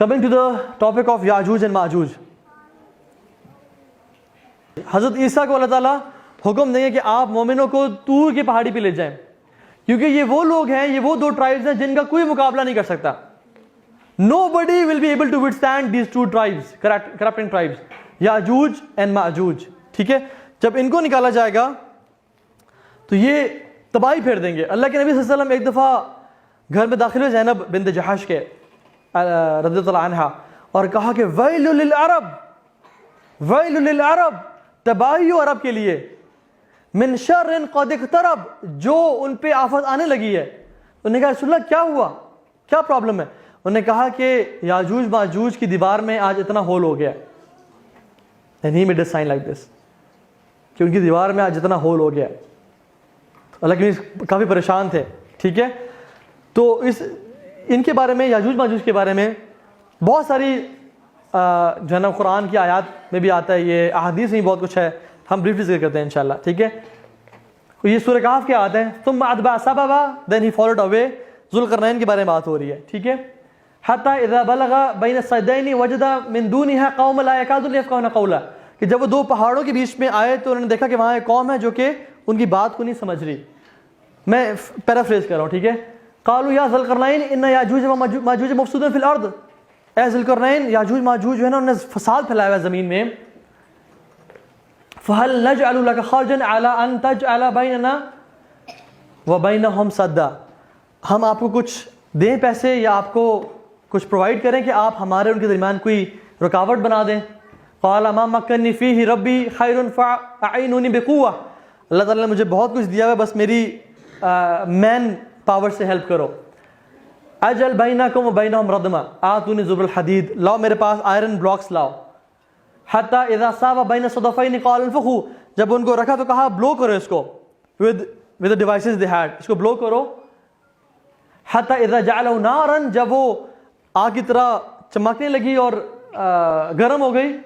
Coming to the topic of Yajuj and Majuj. حضرت عیسیٰ کو اللہ تعالیٰ حکم دیں گے کہ آپ مومنوں کو طور کی پہاڑی پہ لے جائیں، کیونکہ یہ وہ لوگ ہیں، یہ وہ دو ٹرائبز ہیں جن کا کوئی مقابلہ نہیں کر سکتا. Nobody will be able to withstand these two tribes, corrupting tribes, Yajuj and Majuj. ٹھیک ہے، جب ان کو نکالا جائے گا تو یہ تباہی پھیر دیں گے. اللہ کے نبی صلی اللہ علیہ وسلم ایک دفعہ گھر میں داخل ہوئے زینب بنت جحش کے رضی اللہ عنہا، اور کہا کہ ویل للعرب، ویل للعرب، تباہی ہو عرب کے لیے، من شر قد اقترب، جو ان پہ آفت آنے لگی ہے. انہوں نے کہا رسول اللہ کیا ہوا، کیا پرابلم ہے؟ انہوں نے کہا کہ یاجوج ماجوج کی دیوار میں آج اتنا ہول ہو گیا. And he made a sign like this کہ ان کی دیوار میں آج اتنا ہول ہو گیا. اللہ کے نبی کافی پریشان تھے. ٹھیک ہے، تو ان کے بارے میں، یاجوج ماجوج کے بارے میں بہت ساری جو ہے نا قرآن کی آیات میں بھی آتا ہے، یہ احادیث میں بہت کچھ ہے، ہم بریفلی ذکر کرتے ہیں انشاءاللہ. ٹھیک ہے، یہ سورہ کہف کے آیات ہیں. ثم اتبع سببا، then he followed away. Zulqarnain کے بارے میں بات ہو رہی ہے. ٹھیک ہے، حتی اذا بلغ بین الصیدین وجد من دونها قوم لا يكادون يفقهون قولا، کہ جب وہ دو پہاڑوں کے بیچ میں آئے تو انہوں نے دیکھا کہ وہاں ایک قوم ہے جو کہ ان کی بات کو نہیں سمجھ رہی. میں پیرافریز کر رہا ہوں. ٹھیک ہے، قالوا یا ذا القرنین ان یاجوج و ماجوج مفسدون فی الارض، اے ذی القرنین، یاجوج ماجوج جو ہے نا انہوں نے فساد پھیلایا ہوا ہے زمین میں. فہل نجعل لك خرجا على ان تجعل بیننا وبینہم سدا، ہم آپ کو کچھ دیں پیسے یا آپ کو کچھ پرووائڈ کریں کہ آپ ہمارے ان کے درمیان کوئی رکاوٹ بنا دیں. قال ما مکنی فیہ ربی خیر فاعینونی بقوہ، اللہ تعالیٰ نے مجھے بہت کچھ دیا ہے، بس میری مین پاور سے ہیلپ کرو. اجل بینکم و بینہم ردما آتونی زبر الحدید، لاؤ میرے پاس آئرن بلاکس لاؤ. حتی اذا ساوا بین الصدفین قال انفخوا، جب ان کو رکھا تو کہا بلو کرو اس کو with the devices they had، اس کو بلو کرو. حتی اذا جعلہ نارا، جب وہ آگ کی طرح چمکنے لگی اور گرم ہو گئی،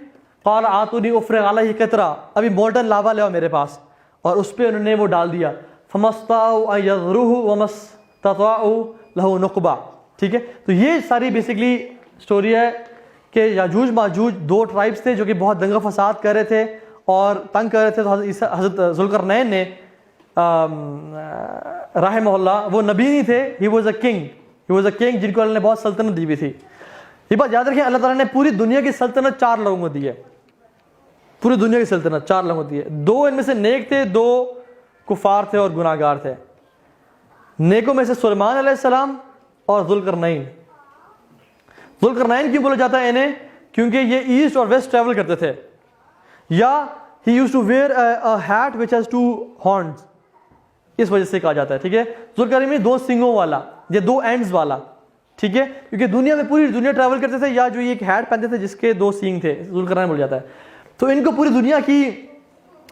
قال آتونی افرغ علیہ قطرہ، ابھی مولٹن لاوا لے آؤ میرے پاس، اور اس پہ انہوں نے وہ ڈال دیا. فما استطاعوا ان یظہروہ وما استطاعوا لہ نقبہ. ٹھیک ہے، تو یہ ساری بیسکلی سٹوری ہے کہ یاجوج ماجوج دو ٹرائبس تھے جو کہ بہت دنگا فساد کر رہے تھے اور تنگ کر رہے تھے. تو حضرت ذوالقرنین نے رحمہ اللہ، وہ نبی نہیں تھے، ہی واز اے کنگ جن کو اللہ نے بہت سلطنت دی ہوئی تھی. یہ بات یاد رکھیں، اللہ تعالیٰ نے پوری دنیا کی سلطنت 4 لوگوں کو دی ہے. پوری دنیا کی سلطنت 4 لوگوں کو دی ہے. 2 ان میں سے نیک تھے، 2 کفار تھے اور گناہ گار تھے. نیکوں میں سے سلیمان علیہ السلام اور ذوالقرنین. ذوالقرنین کیوں بولا جاتا ہے انہیں؟ کیونکہ یہ ایسٹ اور ویسٹ ٹریول کرتے تھے. یا he used to wear a hat which has 2 horns، اس وجہ سے کہا جاتا ہے. ٹھیک ہے، ذوالقرنین 2 سنگوں والا یا 2 اینڈز والا. ٹھیک ہے، کیونکہ دنیا میں پوری دنیا ٹریول کرتے تھے، یا جو یہ ایک ہیٹ پہنتے تھے جس کے 2 سینگ تھے، ذوالقرنین بول جاتا ہے. تو ان کو پوری دنیا کی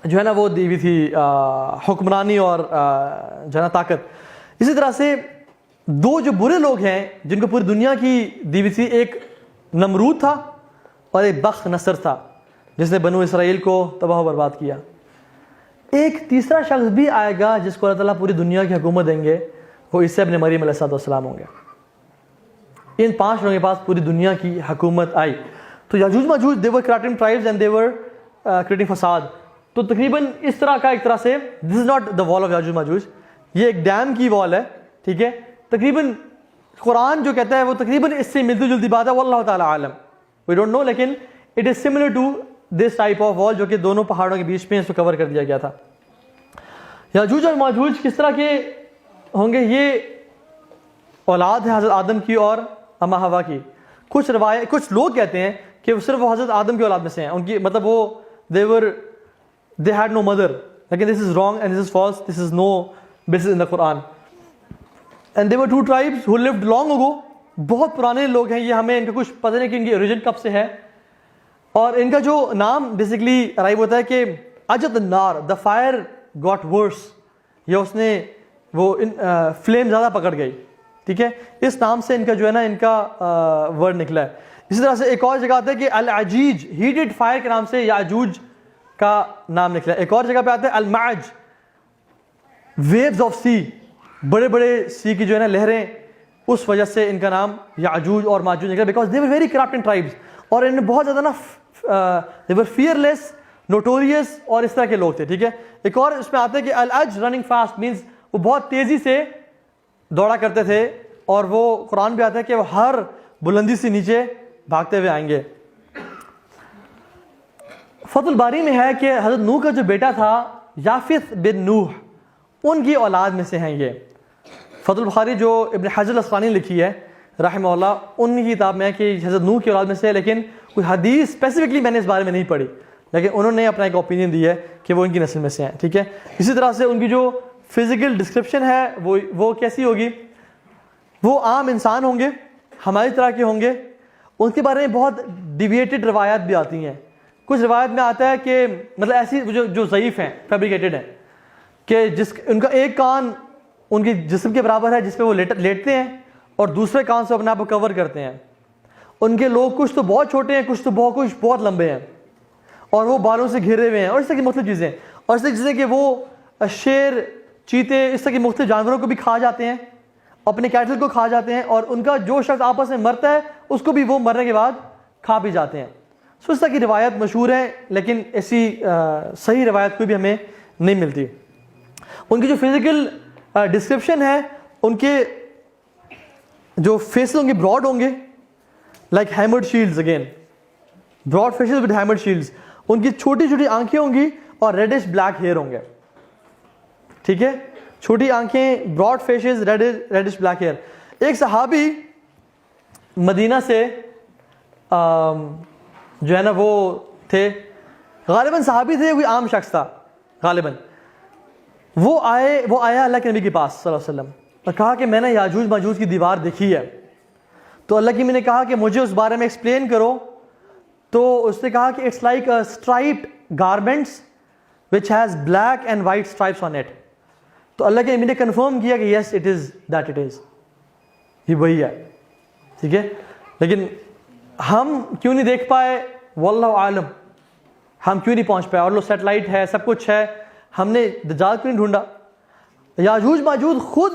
جو ہے نا وہ دی ہوئی تھی حکمرانی اور جو ہے نا طاقت. اسی طرح سے 2 جو برے لوگ ہیں جن کو پوری دنیا کی دی ہوئی تھی، ایک نمرود تھا اور ایک بخت نصر تھا جس نے بنو اسرائیل کو تباہ و برباد کیا. ایک تیسرا شخص بھی آئے گا جس کو اللہ تعالیٰ پوری دنیا کی حکومت دیں گے، وہ عیسی ابن مریم علیہ السلام ہوں گے. ان 5 لوگوں کے پاس پوری دنیا کی حکومت آئی. تو یاجوج ماجوج they were creating tribes and they were creating فساد. تو تقریباً اس طرح کا ایک طرح سے this is not the wall of یاجوج ماجوج، یہ ایک ڈیم کی وال ہے. ٹھیک ہے، تقریباً قرآن جو کہتا ہے وہ تقریباً اس سے ملتی جلتی بات ہے، واللہ تعالیٰ عالم، we don't know، لیکن it is similar to this type of wall جو کہ دونوں پہاڑوں کے بیچ میں اس کو کور کر دیا گیا تھا. یاجوج اور ماجوج کس طرح کے ہوں گے؟ یہ اولاد ہے حضرت آدم کی اور اما ہوا کی. کچھ لوگ کہتے ہیں کہ وہ صرف وہ حضرت آدم کی اولاد میں سے ہیں، ان کی مطلب وہ they had no mother، لیکن this is wrong and this is false، this is no basis in the Quran. And there were 2 tribes who lived long ago، بہت پرانے لوگ ہیں یہ، ہمیں ان کا کچھ پتہ نہیں کہ ان کی اوریجن کب سے ہے. اور ان کا جو نام بیسکلی رائب ہوتا ہے کہ اجد النار، the fire got worse، یا اس نے وہ فلیم زیادہ پکڑ گئی. ٹھیک ہے، اس نام سے ان کا جو ہے نا ان کا ورڈ نکلا ہے. اسی طرح سے ایک اور جگہ آتا ہے کہ العجیج، ہیٹڈ فائر کے نام سے یاجوج کا نام نکلا ہے. ایک اور جگہ پہ آتا ہے المعج، ویوز آف سی، بڑے بڑے سی کی جو ہے نا لہریں اس وجہ سے ان کا نام یاجوج اور ماجوج نکلا, because they were very corrupt in tribes, اور ان میں بہت زیادہ نا دے ور فیئرلیس, نوٹوریس اور اس طرح کے لوگ تھے. ٹھیک ہے, ایک اور اس میں آتا ہے کہ الاج رننگ فاسٹ مینس وہ بہت تیزی سے دوڑا کرتے تھے, اور وہ قرآن بھی آتا ہے کہ وہ ہر بلندی سے نیچے بھاگتے ہوئے آئیں گے. فتح الباری میں ہے کہ حضرت نوح کا جو بیٹا تھا یافث بن نوح, ان کی اولاد میں سے ہیں یہ. فتح البخاری جو ابن حجر الاسقلانی نے لکھی ہے رحمہ اللہ, ان کی کتاب میں ہے کہ حضرت نوح کی اولاد میں سے ہے, لیکن کوئی حدیث اسپیسیفکلی میں نے اس بارے میں نہیں پڑھی, لیکن انہوں نے اپنا ایک اوپینین دی ہے کہ وہ ان کی نسل میں سے ہیں. ٹھیک ہے, اسی طرح سے ان کی جو فزیکل ڈسکرپشن ہے وہ کیسی ہوگی, وہ عام انسان ہوں گے, ہماری طرح کے ہوں گے. ان کے بارے میں بہت ڈیویٹڈ روایات بھی آتی ہیں. کچھ روایت میں آتا ہے کہ مطلب ایسی جو ضعیف ہیں, فیبریکیٹڈ ہیں, کہ ان کا ایک کان ان کی جسم کے برابر ہے جس پہ وہ لیٹتے ہیں, اور دوسرے کان سے اپنے آپ کو کور کرتے ہیں. ان کے لوگ کچھ تو بہت چھوٹے ہیں, کچھ بہت لمبے ہیں, اور وہ بالوں سے گھرے ہوئے ہیں, اور اس طرح کی مختلف چیزیں, اور اس طرح کی چیزیں کہ وہ شیر, چیتے, اس طرح کے مختلف جانوروں کو بھی کھا جاتے ہیں, اپنے کیٹل کو کھا جاتے ہیں, اور ان کا جو شخص آپس میں مرتا ہے اس کو بھی وہ مرنے کے بعد کھا بھی جاتے ہیں. سو اس طرح کی روایت مشہور ہے, لیکن ایسی صحیح روایت کوئی بھی ہمیں نہیں ملتی. ان کی جو فزیکل ڈسکرپشن ہے, ان کے جو فیسز ہوں گے براڈ ہوں گے, like hammered shields, again broad faces with hammered shields. ان کی چھوٹی چھوٹی آنکھیں ہوں گی اور ریڈش بلیک ہیئر ہوں گے. ٹھیک ہے, چھوٹی آنکھیں, broad faces, reddish black hair. ایک صحابی مدینہ سے جو ہے نا وہ تھے, غالباً صحابی تھے, کوئی عام شخص تھا غالباً. وہ آیا اللہ کے نبی کے پاس صلی اللہ علیہ وسلم اور کہا کہ میں نے یاجوج ماجوج کی دیوار دیکھی ہے. تو اللہ کی میں نے کہا کہ مجھے اس بارے میں ایکسپلین کرو. تو اس نے کہا کہ it's like striped garments which has black and white stripes on it. تو اللہ کے نبی نے کنفرم کیا کہ yes it is that it is, یہ وہی ہے. ٹھیک ہے, لیکن ہم کیوں نہیں دیکھ پائے, واللہ عالم, ہم کیوں نہیں پہنچ پائے. اور لو سیٹلائٹ ہے, سب کچھ ہے, ہم نے دجال کیوں نہیں ڈھونڈا. یاجوج ماجوج خود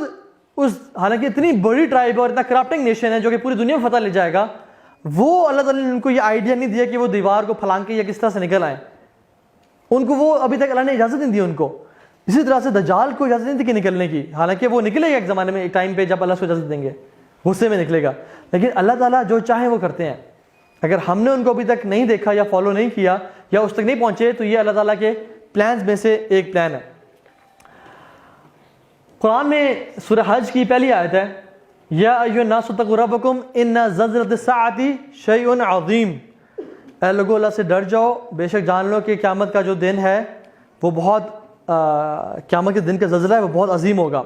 اس, حالانکہ اتنی بڑی ٹرائب اور اتنا کرپٹنگ نیشن ہے جو کہ پوری دنیا میں فتح لے جائے گا, وہ اللہ تعالیٰ نے ان کو یہ آئیڈیا نہیں دیا کہ وہ دیوار کو پھلانگ کے یا کس طرح سے نکل آئیں. ان کو وہ ابھی تک اللہ نے اجازت نہیں دی ان کو. اسی طرح سے دجال کو اجازت نہیں تھی کہ نکلنے کی, حالانکہ وہ نکلے گا ایک زمانے میں, ایک ٹائم پہ جب اللہ اس کو اجازت دیں گے, غصے میں نکلے گا. لیکن اللہ تعالیٰ جو چاہیں وہ کرتے ہیں. اگر ہم نے ان کو ابھی تک نہیں دیکھا یا فالو نہیں کیا یا اس تک نہیں پہنچے, تو یہ اللہ تعالیٰ کے پلانز میں سے ایک پلان ہے. قرآن میں سورہ حج کی پہلی آیت ہے, یا ایھا الناس اتقوا ربکم ان زلزلۃ الساعۃ شیء عظیم. اے لوگو اللہ سے ڈر جاؤ, بے شک جان لو کہ قیامت کا جو دن ہے وہ بہت قیامت کے دن کا زلزلہ ہے وہ بہت عظیم ہوگا.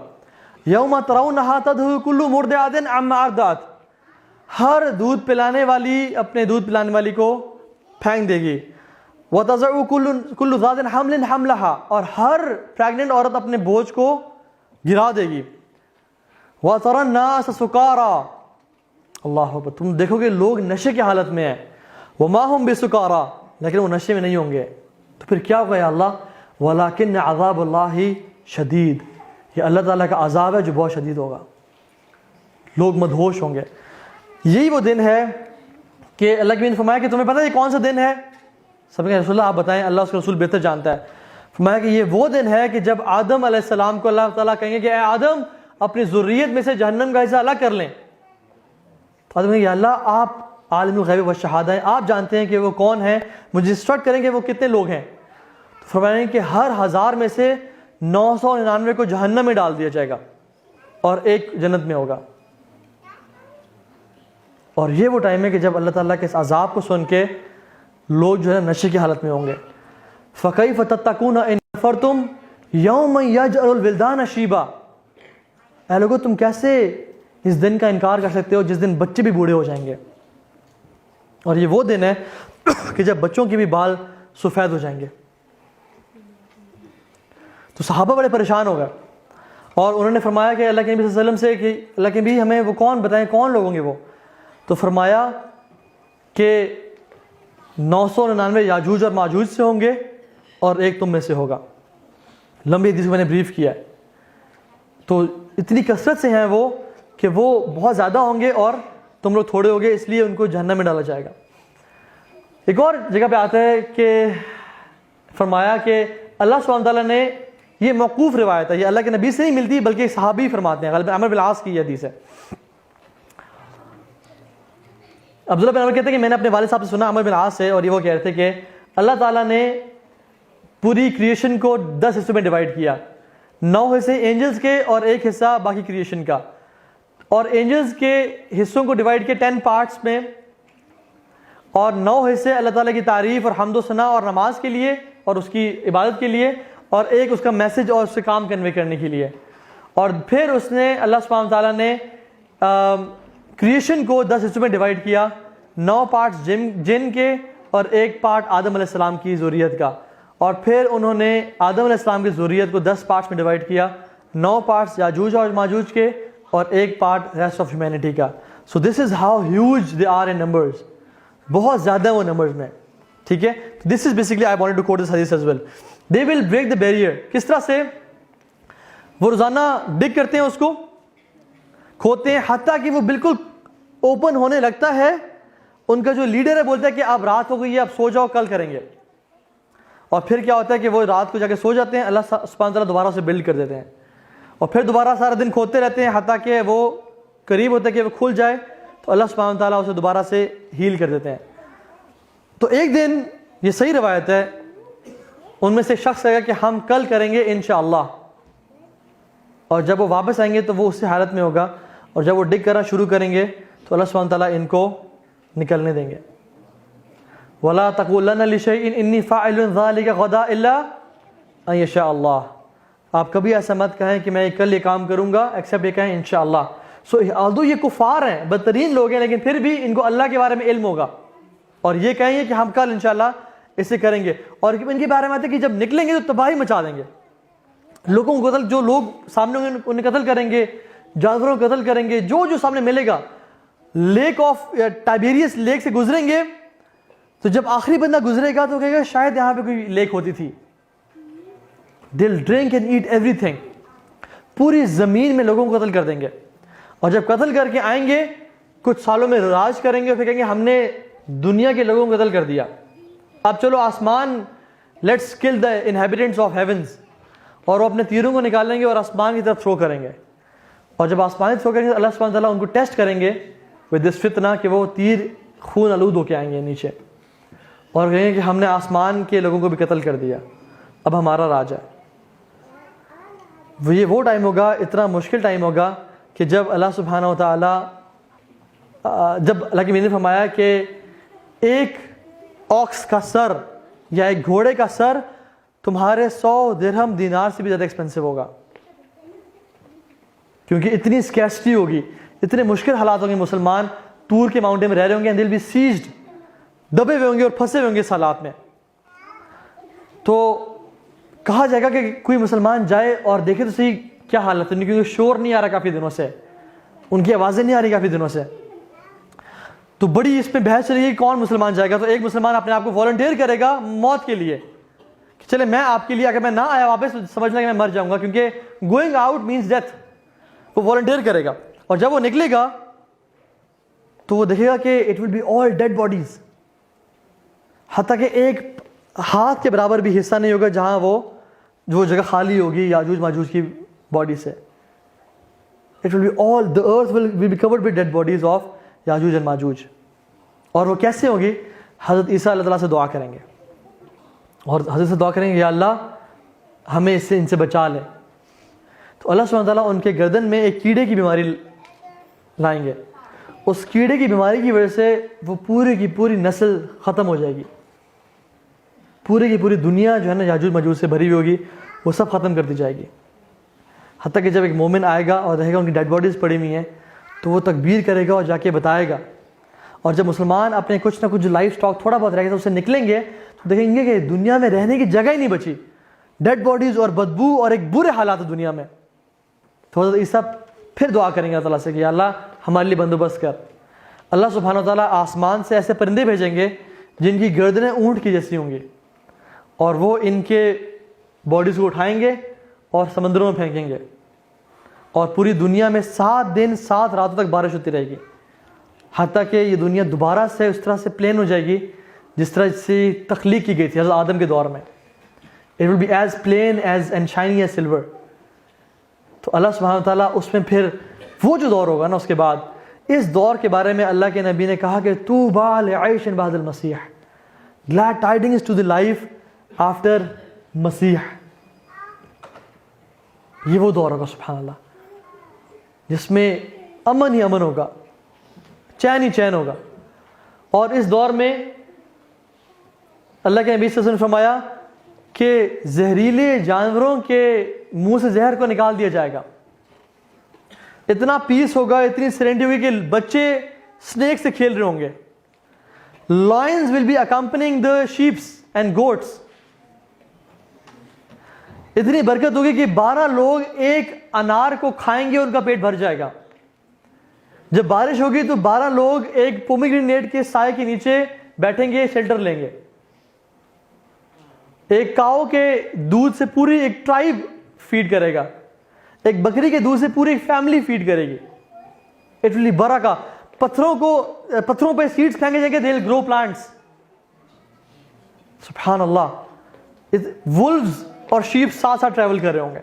یوم ترونھا تذہل کل مرضعۃ عما ارضعت. ہر دودھ پلانے والی اپنے دودھ پلانے والی کو پھینک دے گی. وتضع کل ذات حمل حملها. اور ہر پریگننٹ عورت اپنے بوجھ کو گرا دے گی. وترى الناس سکارى. اللہ اکبر, تم دیکھو گے لوگ نشے کی حالت میں ہیں. وما هم بسکارى, لیکن وہ نشے میں نہیں ہوں گے. تو پھر کیا ہوگا یا اللہ, ولکن عذاب اللہ شدید. یہ اللہ تعالیٰ کا عذاب ہے جو بہت شدید ہوگا, لوگ مدہوش ہوں گے. یہی وہ دن ہے کہ اللہ کی نے فرمایا کہ تمہیں پتہ ہے یہ کون سا دن ہے. سب نے رسول اللہ آپ بتائیں, اللہ اس کا رسول بہتر جانتا ہے. فرمایا کہ یہ وہ دن ہے کہ جب آدم علیہ السلام کو اللہ تعالیٰ کہیں گے کہ اے آدم اپنی ذریت میں سے جہنم کا حصہ الگ کر لیں. تو آدم کہیں گے یا اللہ آپ عالم الغیب والشہادہ ہیں, آپ جانتے ہیں کہ وہ کون ہیں, مجھے انسٹرکٹ کریں کہ وہ کتنے لوگ ہیں. تو فرمایا کہ ہر 1000 میں سے 999 کو جہنم میں ڈال دیا جائے گا اور ایک جنت میں ہوگا. اور یہ وہ ٹائم ہے کہ جب اللہ تعالیٰ کے اس عذاب کو سن کے لوگ جو ہے نشے کی حالت میں ہوں گے. فَكَيْفَ تَتَّقُونَ إِن كَفَرْتُمْ يَوْمًا يَجْعَلُ الْوِلْدَانَ شِيبًا. اے لوگو تم کیسے اس دن کا انکار کر سکتے ہو جس دن بچے بھی بوڑھے ہو جائیں گے. اور یہ وہ دن ہے کہ جب بچوں کے بھی بال سفید ہو جائیں گے. تو صحابہ بڑے پریشان ہو گئے اور انہوں نے فرمایا کہ اللہ کے نبی صلی اللہ علیہ وسلم سے کہ اللہ کے نبی ہمیں وہ کون بتائیں, کون لوگ ہوں گے وہ. تو فرمایا کہ 999 یاجوج اور ماجوج سے ہوں گے اور ایک تم میں سے ہوگا. لمبی حدیث کو میں نے بریف کیا ہے. تو اتنی کثرت سے ہیں وہ کہ وہ بہت زیادہ ہوں گے اور تم لوگ تھوڑے ہوگے، اس لیے ان کو جہنم میں ڈالا جائے گا۔ ایک اور جگہ پہ آتا ہے کہ فرمایا کہ اللہ سبحانہ تعالیٰ نے، یہ موقوف روایت ہے، یہ اللہ کے نبی سے نہیں ملتی بلکہ صحابی فرماتے ہیں، غالباً عمرو بن العاص کی یہ حدیث ہے۔ عبداللہ بن عمر کہتے ہیں کہ میں نے اپنے والد صاحب سے سنا، عمرو بن العاص سے، اور یہ وہ کہہ رہے تھے کہ اللہ تعالیٰ نے پوری کریشن کو 10 حصوں میں ڈیوائڈ کیا، 9 حصے اینجلز کے اور 1 حصہ باقی کریشن کا، اور اینجلز کے حصوں کو ڈیوائڈ کیا 10 پارٹس میں، اور 9 حصے اللہ تعالیٰ کی تعریف اور حمد و ثنا اور نماز کے لیے اور اس کی عبادت کے لیے، اور 1 اس کا میسج اور اس سے کام کنوے کرنے کے لیے۔ اور پھر اس نے اللہ سبحانہ تعالیٰ نے کریشن کو 10 حصوں میں ڈیوائڈ کیا، 9 پارٹس جن کے اور 1 پارٹ آدم علیہ السلام کی ذریت کا، اور پھر انہوں نے آدم علیہ السلام کی ذریت کو 10 پارٹس میں ڈیوائڈ کیا، 9 پارٹس یاجوج اور ماجوج کے اور 1 پارٹ ریسٹ آف ہیومینٹی کا۔ So this is how huge they are in numbers, بہت زیادہ وہ نمبرز میں، ٹھیک ہے۔ This is basically I wanted to quote this حدیث as well. They will break the barrier, کس طرح سے؟ وہ روزانہ ڈگ کرتے ہیں، اس کو کھودتے ہیں، حتیٰ کہ وہ بالکل اوپن ہونے لگتا ہے۔ ان کا جو لیڈر ہے بولتا ہے کہ اب رات ہو گئی ہے، اب سو جاؤ، کل کریں گے۔ اور پھر کیا ہوتا ہے کہ وہ رات کو جا کے سو جاتے ہیں، اللہ سبحانہ تعالیٰ دوبارہ سے بلڈ کر دیتے ہیں، اور پھر دوبارہ سارا دن کھودتے رہتے ہیں حتیٰ کہ وہ قریب ہوتا ہے کہ وہ کھل جائے، تو اللہ سبحانہ تعالیٰ اسے دوبارہ سے ہیل کر دیتے ہیں۔ تو ایک دن، یہ صحیح روایت ہے، ان میں سے شخص کہے گا کہ ہم کل کریں گے انشاءاللہ، اور جب وہ واپس آئیں گے تو وہ اسی حالت میں ہوگا، اور جب وہ ڈگ کرنا شروع کریں گے تو اللہ سبحانہ تعالیٰ ان کو نکلنے دیں گے۔ وَلَا تَقُولَنَّ لِشَيْءٍ إِنِّي فَاعِلٌ ذَلِكَ غَدًا إِلَّا أَن يَشَاءَ اللَّهُ، آپ کبھی ایسا مت کہیں کہ میں کل یہ کام کروں گا ایکسیپٹ یہ کہیں انشاءاللہ۔ سو آلدو یہ کفار ہیں، بدترین لوگ ہیں، لیکن پھر بھی ان کو اللہ کے بارے میں علم ہوگا، اور یہ کہیں گے کہ ہم کل انشاءاللہ اسے کریں گے، اور ان کے بارے میں آتا ہے کہ جب نکلیں گے تو تباہی مچا دیں گے، لوگوں کو قتل، جو لوگ سامنے ہوں گے انہیں قتل کریں گے، جانوروں کو قتل کریں گے، جو سامنے ملے گا۔ لیک آف ٹائبیریس لیک سے گزریں گے، تو جب آخری بندہ گزرے گا تو کہے گا شاید یہاں پہ کوئی لیک ہوتی تھی۔ They'll drink and eat everything، پوری زمین میں لوگوں کو قتل کر دیں گے، اور جب قتل کر کے آئیں گے کچھ سالوں میں راج کریں گے، اور پھر کہیں گے ہم نے دنیا کے لوگوں کو قتل کر دیا، اب چلو آسمان، لیٹس کل دا انہیبیٹنٹس آف ہیونز، اور وہ اپنے تیروں کو نکالیں گے اور آسمان کی طرف تھرو کریں گے، اور جب آسمان تھرو کریں گے تو اللہ سبحانہ تعالیٰ ان کو ٹیسٹ کریں گے with this فتنہ، کہ وہ تیر خون آلود ہو کے آئیں گے نیچے، اور کہیں گے کہ ہم نے آسمان کے لوگوں کو بھی قتل کر دیا، اب ہمارا راج ہے۔ یہ وہ ٹائم ہوگا، اتنا مشکل ٹائم ہوگا کہ جب اللہ سبحانہ و تعالیٰ، جب اللہ کی نے فرمایا کہ ایک آکس کا سر یا ایک گھوڑے کا سر تمہارے 100 درہم دینار سے بھی زیادہ ایکسپینسو ہوگا، کیونکہ اتنی اسکیسٹی ہوگی، اتنے مشکل حالات ہوں گے، مسلمان طور کے ماؤنٹین میں رہ رہے ہوں گے، دل بھی سیزڈ، دبے ہوئے ہوں گے اور پھنسے ہوئے ہوں گے اس حالات میں۔ تو کہا جائے گا کہ کوئی مسلمان جائے اور دیکھے تو صحیح کیا حالت ہے، کیونکہ شور نہیں آ رہا کافی دنوں سے، ان کی آوازیں نہیں آ رہی کافی دنوں سے، تو بڑی اس پہ بحث چلی ہے کون مسلمان جائے گا۔ تو ایک مسلمان اپنے آپ کو والنٹیئر کرے گا موت کے لیے، کہ چلے میں آپ کے لیے، اگر میں نہ آیا واپس سمجھنا کہ میں مر جاؤں گا، کیونکہ گوئنگ آؤٹ مینس ڈیتھ، وہ والنٹیئر کرے گا، اور جب وہ نکلے گا تو وہ دیکھے گا کہ it will be all dead bodies, حتیٰ کہ ایک ہاتھ کے برابر بھی حصہ نہیں ہوگا جہاں وہ جگہ خالی ہوگی یاجوج ماجوج کی باڈی سے۔ It will be all, the earth will be covered with dead bodies of Yajuj and Majuj. اور وہ کیسے ہوگی؟ حضرت عیسیٰ اللہ تعالیٰ سے دعا کریں گے، اور حضرت سے دعا کریں گے یا اللہ ہمیں ان سے بچا لے، تو اللہ سبحانہ تعالیٰ ان کے گردن میں ایک کیڑے کی بیماری لائیں گے، اس کیڑے کی بیماری کی وجہ سے وہ پوری کی پوری نسل ختم ہو جائے گی، پوری کی پوری دنیا جو ہے نا یاجوج ماجوج سے بھری ہوئی ہوگی، وہ سب ختم کر دی جائے گی۔ حتیٰ کہ جب ایک مومن آئے گا اور دیکھے گا ان کی ڈیڈ باڈیز پڑی ہوئی ہیں تو وہ تکبیر کرے گا اور جا کے بتائے گا، اور جب مسلمان اپنے کچھ نہ کچھ لائف سٹاک تھوڑا بہت رہے گا تو اسے نکلیں گے تو دیکھیں گے کہ دنیا میں رہنے کی جگہ ہی نہیں بچی، ڈیڈ باڈیز اور بدبو اور ایک برے حالات دنیا میں۔ تو حضرت عیسیٰ پھر دعا کریں گے اللہ تعالیٰ سے کہ اللہ ہمارے لیے بندوبست کر۔ اللہ سبحانہ و تعالیٰ آسمان سے ایسے پرندے بھیجیں گے جن کی گردنیں اونٹ کی جیسی ہوں گی، اور وہ ان کے باڈیز کو اٹھائیں گے اور سمندروں میں پھینکیں گے، اور پوری دنیا میں 7 دن 7 راتوں تک بارش ہوتی رہے گی، حتیٰ کہ یہ دنیا دوبارہ سے اس طرح سے پلین ہو جائے گی جس طرح سے تخلیق کی گئی تھی حضرت آدم کے دور میں. It will be as plain as and shiny as silver. تو اللہ سبحانہ وتعالیٰ اس میں پھر وہ جو دور ہوگا نا اس کے بعد، اس دور کے بارے میں اللہ کے نبی نے کہا کہ طوبیٰ لعیش بعد المسیح، glad tidings to the life after مسیح. یہ وہ دور ہوگا سبحان اللہ جس میں امن ہی امن ہوگا، چین ہی چین ہوگا. اور اس دور میں اللہ کے نبی صلی اللہ علیہ وسلم نے فرمایا کہ زہریلے جانوروں کے منہ سے زہر کو نکال دیا جائے گا. اتنا پیس ہوگا، اتنی سیرینٹی ہوگی کہ بچے سنیک سے کھیل رہے ہوں گے. Lines will be accompanying the sheeps and goats. اتنی برکت ہوگی کہ 12 لوگ ایک انار کو کھائیں گے، ان کا پیٹ بھر جائے گا. جب بارش ہوگی تو 12 لوگ ایک پومیگرینیٹ کے سائے کے نیچے بیٹھیں گے، شیلٹر لیں گے. ایک کاؤ کے دودھ سے پوری ایک ٹرائب فیڈ کرے گا، ایک بکری کے دودھ سے پوری ایک فیملی فیڈ کرے گی. اٹ ول بی برکہ. پتھروں پہ سیڈز پھینکے جائیں گے، دے ول گرو پلانٹس. سبحان اللہ. وولفز اور شیپ ساتھ ساتھ ٹریول کر رہے ہوں گے.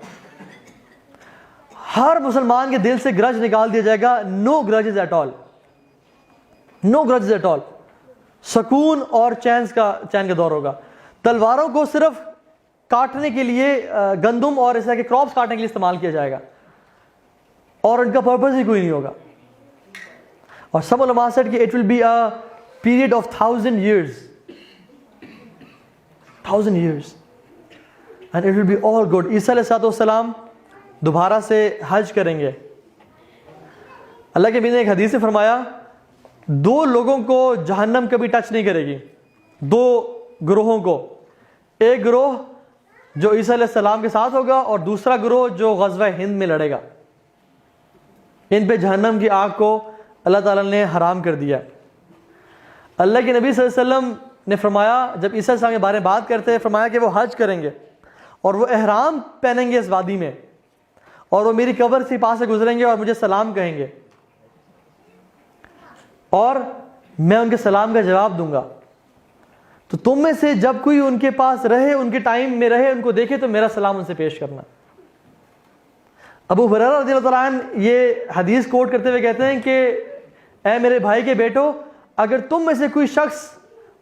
ہر مسلمان کے دل سے گرج نکال دیا جائے گا. No grudges at all, no grudges at all. سکون اور چین کا دور ہوگا. تلواروں کو صرف کاٹنے کے لیے، گندم اور اس طرح کے کراپس کاٹنے کے لیے استعمال کیا جائے گا، اور ان کا پرپز ہی کوئی نہیں ہوگا. اور سب علماء said کہ it will be a period of 1000 years. 1000 years. And it will be all good. عیسیٰ علیہ السلام دوبارہ سے حج کریں گے. اللہ کے نبی نے ایک حدیث میں فرمایا 2 لوگوں کو جہنم کبھی ٹچ نہیں کرے گی. 2 گروہوں کو، ایک گروہ جو عیسیٰ علیہ السلام کے ساتھ ہوگا اور دوسرا گروہ جو غزوہ ہند میں لڑے گا. ان پہ جہنم کی آگ کو اللہ تعالیٰ نے حرام کر دیا. اللہ کے نبی صلی اللہ علیہ وسلم نے فرمایا، جب عیسیٰ علیہ السلام کے بارے میں بات کرتے ہیں، فرمایا کہ وہ حج کریں گے اور وہ احرام پہنیں گے اس وادی میں، اور وہ میری قبر سے پاس سے گزریں گے اور مجھے سلام کہیں گے، اور میں ان کے سلام کا جواب دوں گا. تو تم میں سے جب کوئی ان کے پاس رہے، ان کے ٹائم میں رہے، ان کو دیکھے تو میرا سلام ان سے پیش کرنا. ابو ہریرہ رضی اللہ تعالیٰ عنہ یہ حدیث کوٹ کرتے ہوئے کہتے ہیں کہ اے میرے بھائی کے بیٹو، اگر تم میں سے کوئی شخص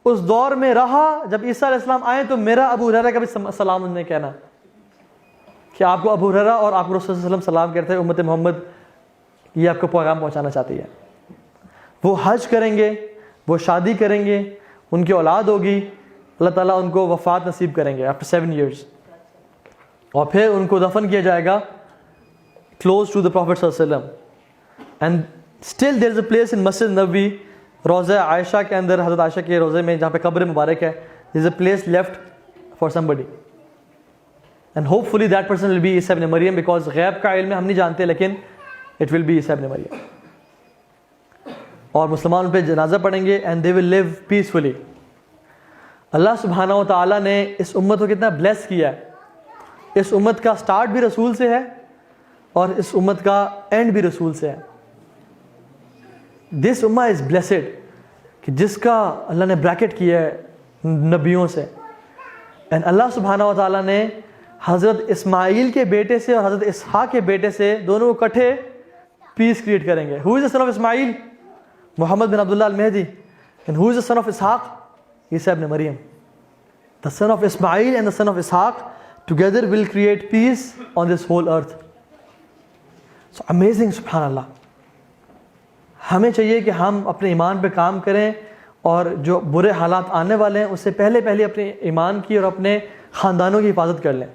اس دور میں رہا جب عیسیٰ علیہ السلام آئے تو میرا ابو ہریرہ کا بھی سلام انہوں نے کہنا کہ آپ کو ابو ہریرہ اور آپ کو رسول صلی اللہ علیہ وسلم سلام کرتے ہیں، امت محمد یہ آپ کو پیغام پہنچانا چاہتی ہے. وہ حج کریں گے، وہ شادی کریں گے، ان کی اولاد ہوگی، اللہ تعالیٰ ان کو وفات نصیب کریں گے after 7 years، اور پھر ان کو دفن کیا جائے گا close to the Prophet صلی اللہ علیہ وسلم. and still there is a place in Masjid Nabawi, روضہ عائشہ کے اندر، حضرت عائشہ کے روضے میں جہاں پہ قبر مبارک ہے، there is a place left for somebody and hopefully that person will be Isa ibn Maryam because غیب کا علم ہم نہیں جانتے لیکن it will be عیسیٰ ابن مریم. اور مسلمان ان پہ جنازہ پڑھیں گے and they will live peacefully. اللہ سبحانہ و تعالیٰ نے اس امت کو کتنا بلیس کیا ہے. اس امت کا سٹارٹ بھی رسول سے ہے اور اس امت کا اینڈ بھی رسول سے ہے. دس امہ از بلیسڈ کہ جس کا اللہ نے بریکٹ کیا ہے نبیوں سے. اینڈ اللہ سبحانہ و تعالیٰ نے حضرت اسماعیل کے بیٹے سے اور حضرت اسحاق کے بیٹے سے دونوں کو اکٹھے پیس کریٹ کریں گے. Who is the son of Ismail? Muhammad bin Abdullah Almahdi. And who is the son of Ishaq? Isa ibn Maryam. The son of Ismail and the son of Ishaq together will create peace on this whole earth. So amazing, سبحان اللہ. ہمیں چاہیے کہ ہم اپنے ایمان پہ کام کریں اور جو برے حالات آنے والے ہیں اس سے پہلے اپنے ایمان کی اور اپنے خاندانوں کی حفاظت کر لیں.